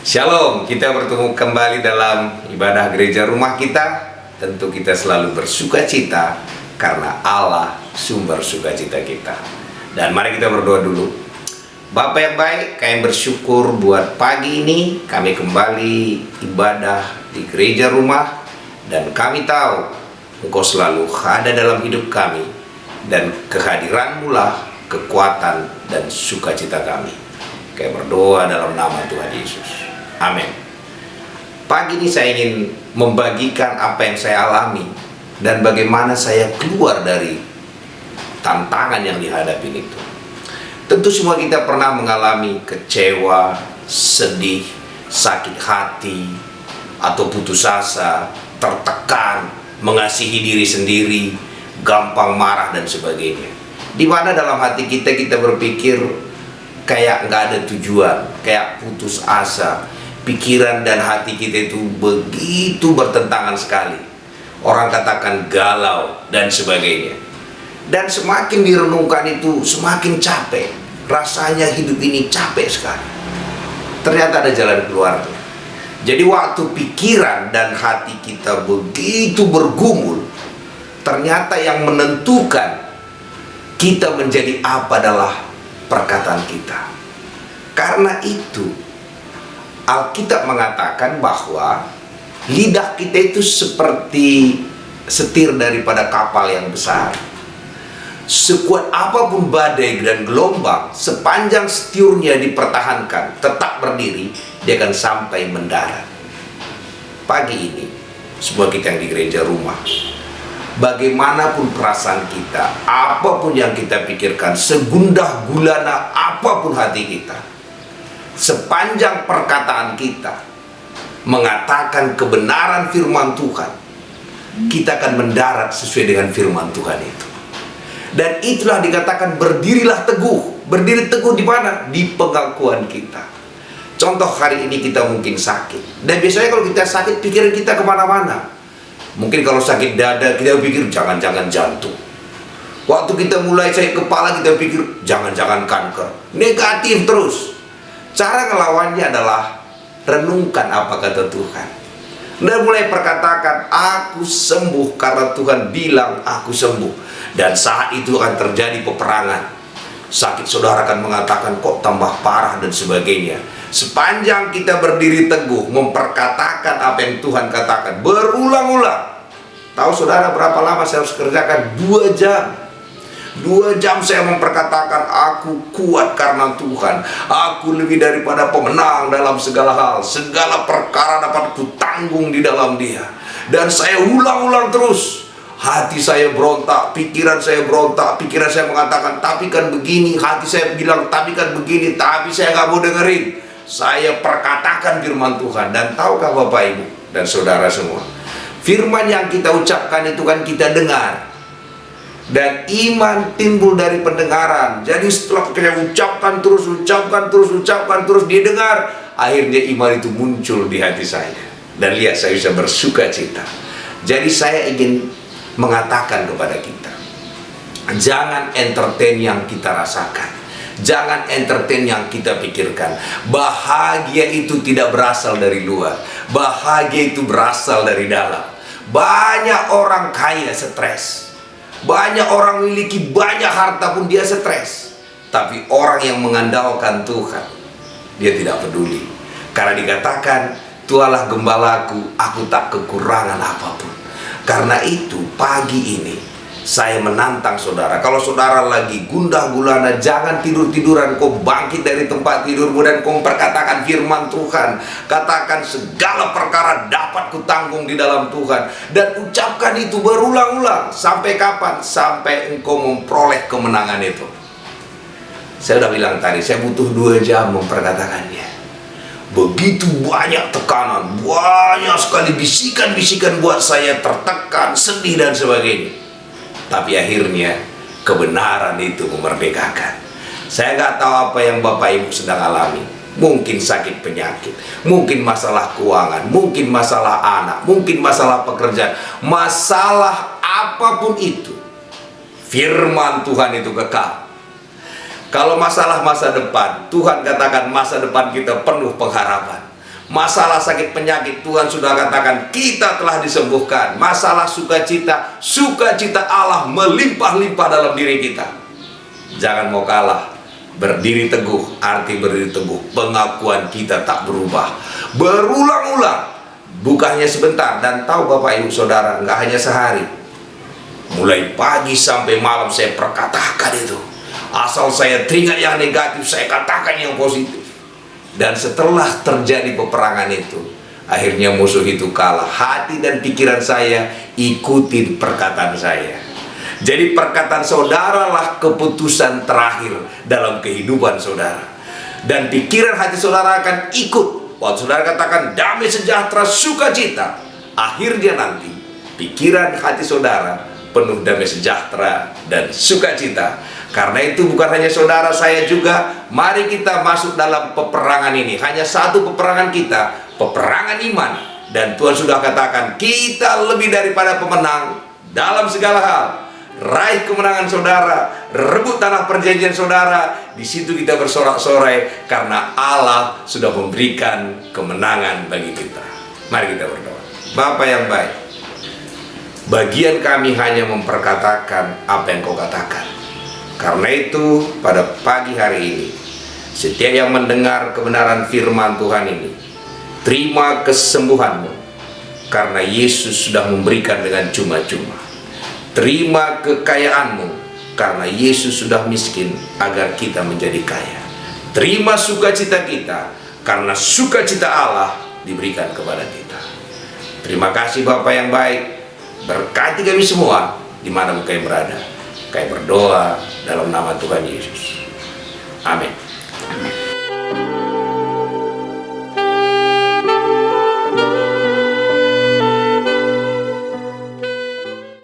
Shalom, kita bertemu kembali dalam ibadah gereja rumah kita. Tentu kita selalu bersuka cita karena Allah sumber sukacita kita. Dan mari kita berdoa dulu. Bapa yang baik, kami bersyukur buat pagi ini kami kembali ibadah di gereja rumah. Dan kami tahu Engkau selalu ada dalam hidup kami. Dan kehadiran-Mu lah kekuatan dan sukacita kami. Kami berdoa dalam nama Tuhan Yesus. Amin. Pagi ini saya ingin membagikan apa yang saya alami dan bagaimana saya keluar dari tantangan yang dihadapi itu. Tentu semua kita pernah mengalami kecewa, sedih, sakit hati, atau putus asa, tertekan, mengasihi diri sendiri, gampang marah dan sebagainya. Di mana dalam hati kita berpikir kayak nggak ada tujuan, kayak putus asa. Pikiran dan hati kita itu begitu bertentangan sekali. Orang katakan galau dan sebagainya. Dan semakin direnungkan itu semakin capek. Rasanya hidup ini capek sekali. Ternyata ada jalan keluarnya. Jadi waktu pikiran dan hati kita begitu bergumul, ternyata yang menentukan kita menjadi apa adalah perkataan kita. Karena itu Alkitab mengatakan bahwa lidah kita itu seperti setir daripada kapal yang besar. Sekuat apapun badai dan gelombang, sepanjang setirnya dipertahankan, tetap berdiri, dia akan sampai mendarat. Pagi ini, semua kita yang di gereja rumah, bagaimanapun perasaan kita, apapun yang kita pikirkan, segundah gulana apapun hati kita, sepanjang perkataan kita mengatakan kebenaran firman Tuhan, kita akan mendarat sesuai dengan firman Tuhan itu. Dan itulah dikatakan berdirilah teguh. Berdiri teguh di mana? Di pengakuan kita. Contoh hari ini kita mungkin sakit. Dan biasanya kalau kita sakit, pikiran kita kemana-mana. Mungkin kalau sakit dada, kita pikir jangan-jangan jantung. Waktu kita mulai sakit kepala, kita pikir jangan-jangan kanker. Negatif terus. Cara ngelawannya adalah renungkan apa kata Tuhan. Dan mulai perkatakan, aku sembuh karena Tuhan bilang aku sembuh. Dan saat itu akan terjadi peperangan. Sakit saudara akan mengatakan kok tambah parah dan sebagainya. Sepanjang kita berdiri teguh memperkatakan apa yang Tuhan katakan berulang-ulang. Tahu saudara berapa lama saya harus kerjakan? 2 jam. 2 jam saya memperkatakan aku kuat karena Tuhan. Aku lebih daripada pemenang dalam segala hal. Segala perkara dapat kutanggung di dalam Dia. Dan saya ulang-ulang terus. Hati saya berontak, pikiran saya berontak. Pikiran saya mengatakan tapi kan begini. Hati saya bilang tapi kan begini. Tapi saya gak mau dengerin. Saya perkatakan firman Tuhan. Dan tahukah Bapak Ibu dan saudara semua, firman yang kita ucapkan itu kan kita dengar. Dan iman timbul dari pendengaran. Jadi setelah kita ucapkan terus, dia dengar. Akhirnya iman itu muncul di hati saya. Dan lihat saya bisa bersuka cita. Jadi saya ingin mengatakan kepada kita, jangan entertain yang kita rasakan. Jangan entertain yang kita pikirkan. Bahagia itu tidak berasal dari luar. Bahagia itu berasal dari dalam. Banyak orang kaya stres. Banyak orang memiliki banyak harta pun dia stres. Tapi orang yang mengandalkan Tuhan, dia tidak peduli. Karena dikatakan, Tuhanlah gembalaku, aku tak kekurangan apapun. Karena itu pagi ini saya menantang saudara. Kalau saudara lagi gundah gulana, jangan tidur-tiduran. Kau bangkit dari tempat tidurmu dan kau perkatakan firman Tuhan. Katakan segala perkara dapat kutanggung di dalam Tuhan. Dan ucapkan itu berulang-ulang. Sampai kapan? Sampai engkau memperoleh kemenangan itu. Saya sudah bilang tadi, saya butuh 2 jam memperkatakannya. Begitu banyak tekanan, banyak sekali bisikan-bisikan buat saya tertekan, sedih dan sebagainya. Tapi akhirnya kebenaran itu memerdekakan. Saya nggak tahu apa yang Bapak Ibu sedang alami. Mungkin sakit penyakit, mungkin masalah keuangan, mungkin masalah anak, mungkin masalah pekerjaan. Masalah apapun itu, firman Tuhan itu kekal. Kalau masalah masa depan, Tuhan katakan masa depan kita penuh pengharapan. Masalah sakit penyakit, Tuhan sudah katakan kita telah disembuhkan. Masalah sukacita, sukacita Allah melimpah-limpah dalam diri kita. Jangan mau kalah. Berdiri teguh, arti berdiri teguh, pengakuan kita tak berubah. Berulang-ulang, bukannya sebentar. Dan tahu Bapak Ibu Saudara, nggak hanya sehari, mulai pagi sampai malam saya perkatakan itu. Asal saya teringat yang negatif, saya katakan yang positif. Dan setelah terjadi peperangan itu, akhirnya musuh itu kalah. Hati dan pikiran saya ikutin perkataan saya. Jadi perkataan saudara lah keputusan terakhir dalam kehidupan saudara. Dan pikiran hati saudara akan ikut. Waktu saudara katakan damai sejahtera sukacita, akhirnya nanti pikiran hati saudara penuh damai sejahtera dan sukacita. Karena itu bukan hanya saudara, saya juga. Mari kita masuk dalam peperangan ini. Hanya satu peperangan kita, peperangan iman. Dan Tuhan sudah katakan kita lebih daripada pemenang dalam segala hal. Raih kemenangan saudara, rebut tanah perjanjian saudara. Di situ kita bersorak-sorai karena Allah sudah memberikan kemenangan bagi kita. Mari kita berdoa. Bapa yang baik, bagian kami hanya memperkatakan apa yang Kau katakan. Karena itu pada pagi hari ini, setiap yang mendengar kebenaran firman Tuhan ini, terima kesembuhan-Mu, karena Yesus sudah memberikan dengan cuma-cuma. Terima kekayaan-Mu, karena Yesus sudah miskin agar kita menjadi kaya. Terima sukacita kita, karena sukacita Allah diberikan kepada kita. Terima kasih Bapa yang baik. Berkati kami semua dimana kami berada. Kami berdoa dalam nama Tuhan Yesus. Amin.